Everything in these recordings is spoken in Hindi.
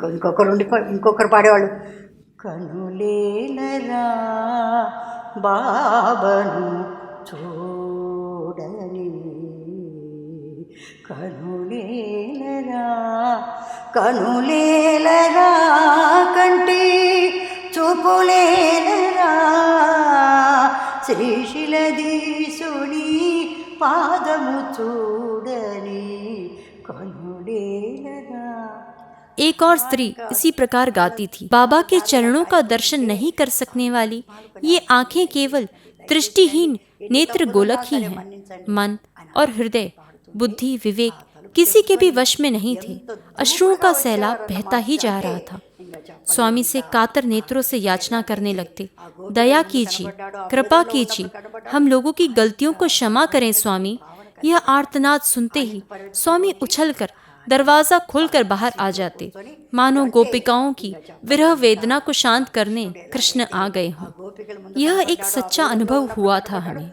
ఇంకొకరు పాడేవాళ్ళు. కనులేలరా బాబను చూడని, కనులేలరా కనులేలరా కంటి చూపులేలరా, శ్రీశిలదీసుని పాదము చూడని కనులేలరా. एक और स्त्री इसी प्रकार गाती थी, बाबा के चरणों का दर्शन नहीं कर सकने वाली ये आंखें केवल दृष्टिहीन नेत्र गोलक ही हैं। मन और हृदय, बुद्धि, विवेक किसी के भी वश में नहीं थे। अश्रुओं का सैलाब बहता ही जा रहा था। स्वामी से कातर नेत्रों से याचना करने लगते, दया कीजिए, कृपा कीजिए, हम लोगों की गलतियों को क्षमा करें स्वामी। यह आर्तनाद सुनते ही स्वामी उछलकर दरवाजा खोलकर बाहर आ जाते, मानो गोपिकाओं की विरह वेदना को शांत करने कृष्ण आ गए हों। यह एक सच्चा अनुभव हुआ था हमें।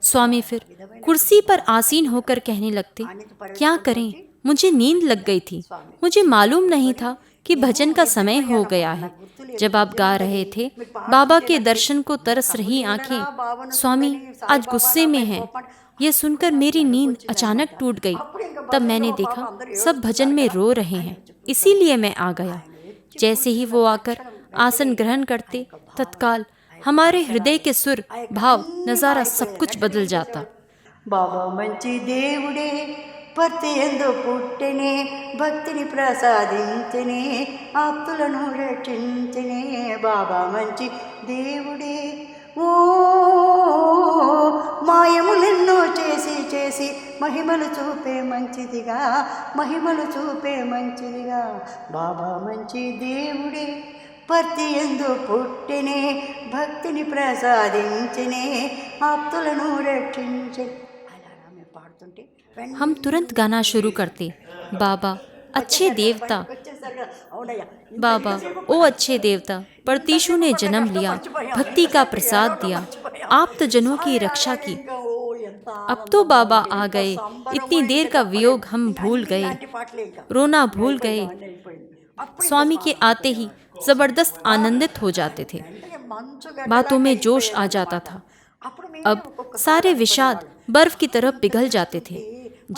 स्वामी फिर कुर्सी पर आसीन होकर कहने लगते, क्या करें, मुझे नींद लग गई थी, मुझे मालूम नहीं था कि भजन का समय हो गया है। जब आप गा रहे थे, बाबा के दर्शन को तरस रही आंखें स्वामी आज गुस्से में हैं। यह सुनकर मेरी नींद अचानक टूट गई। तब मैंने देखा सब भजन में रो रहे हैं, इसीलिए मैं आ गया। जैसे ही वो आकर आसन ग्रहण करते, तत्काल हमारे हृदय के सुर, भाव, नजारा सब कुछ बदल जाता। बाबा मंची देवुडे భక్తి ఎందు పుట్టెనే, భక్తిని ప్రసాదించనే, ఆప్తులను రక్షించనే. బాబా మంచి దేవుడే. ఓ మాయములెన్నో చేసి చేసి మహిమలు చూపే మంచిదిగా, మహిమలు చూపే మంచిదిగా. బాబా మంచి దేవుడే. భక్తి ఎందు పుట్టెనే, భక్తిని ప్రసాదించనే, ఆప్తులను రక్షించే. అలా మేము పాడుతుంటే हम तुरंत गाना शुरू करते, बाबा अच्छे देवता, बाबा ओ अच्छे देवता, परतीशु ने जन्म लिया, भक्ति का प्रसाद दिया, आप्तजनों की रक्षा की। अब तो बाबा आ गए, इतनी देर का वियोग हम भूल गए, रोना भूल गए। स्वामी के आते ही जबरदस्त आनंदित हो जाते थे, बातों में जोश आ जाता था। अब सारे विषाद बर्फ की तरफ पिघल जाते थे।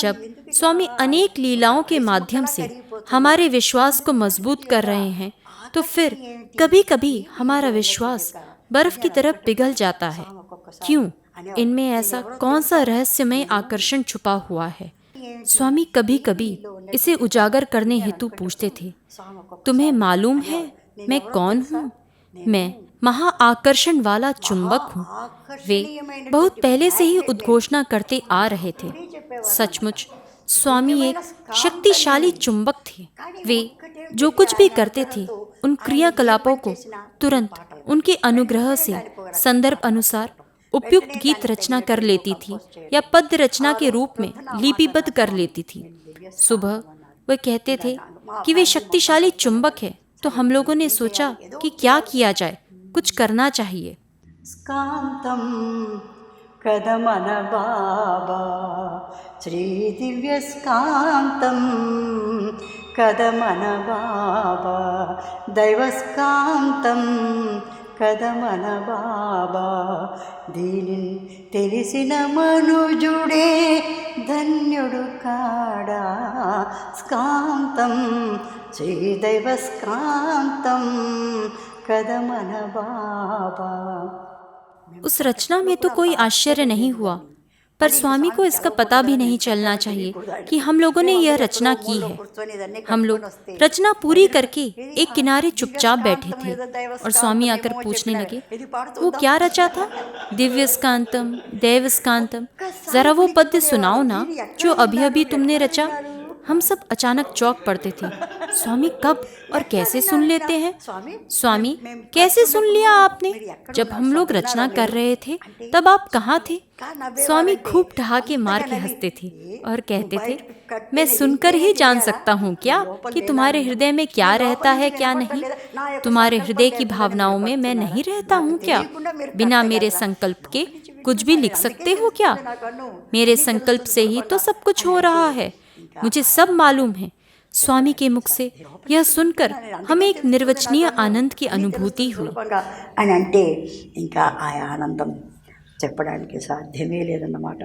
जब स्वामी अनेक लीलाओं के माध्यम से हमारे विश्वास को मजबूत कर रहे हैं, तो फिर कभी कभी हमारा विश्वास बर्फ की तरफ पिघल जाता है। क्यों? इनमें ऐसा कौन सा रहस्यमय आकर्षण छुपा हुआ है? स्वामी कभी कभी इसे उजागर करने हेतु पूछते थे, तुम्हें मालूम है मैं कौन हूँ? मैं महा आकर्षण वाला चुंबक हूँ। वे बहुत पहले से ही उद्घोषणा करते आ रहे थे। सचमुच स्वामी एक शक्तिशाली चुंबक थे। वे जो कुछ भी करते थे, उन क्रियाकलापों को तुरंत उनके अनुग्रह से संदर्भ अनुसार उपयुक्त गीत रचना कर लेती थी या पद्य रचना के रूप में लिपिबद्ध कर लेती थी। सुबह वे कहते थे कि वे शक्तिशाली चुंबक है, तो हम लोगों ने सोचा कि क्या किया जाए, कुछ करना चाहिए। स्कांतं कदमन बाबा श्री दिव्य स्कांतं कदमन बाबा दैवस्कांतं కదమన బాబా. దీనిని తెలిసిన మనుజుడే ధన్యుడు కాడా. స్కాంతం శ్రీదైవ స్కాంతం కదమన బాబా. उस रचना में तो कोई आश्चर्य नहीं हुआ, पर स्वामी को इसका पता भी नहीं चलना चाहिए कि हम लोगों ने यह रचना की है। हम लोग रचना पूरी करके एक किनारे चुपचाप बैठे थे और स्वामी आकर पूछने लगे, वो क्या रचा था? दिव्य स्कांतम, दैव स्कांतम, जरा वो पद्य सुनाओ ना जो अभी अभी तुमने रचा। हम सब अचानक चौंक पड़ते थे। स्वामी कब और कैसे सुन लेते हैं? स्वामी कैसे सुन लिया आपने? जब हम लोग रचना कर रहे थे तब आप कहाँ थे? स्वामी खूब ठहाके मार के हंसते थे और कहते थे, मैं सुनकर ही जान सकता हूँ क्या कि तुम्हारे हृदय में क्या रहता है क्या नहीं? तुम्हारे हृदय की भावनाओं में मैं नहीं रहता हूँ क्या? बिना मेरे संकल्प के कुछ भी लिख सकते हो क्या? मेरे संकल्प से ही तो सब कुछ हो रहा है, मुझे सब मालूम है। स्वामी के मुख से यह सुनकर हमें एक निर्वचनीय आनंद की अनुभूति हुई। అని అంటే ఇంకా ఆ ఆనందం చెప్పడానికి సాధ్యమే లేదన్నమాట.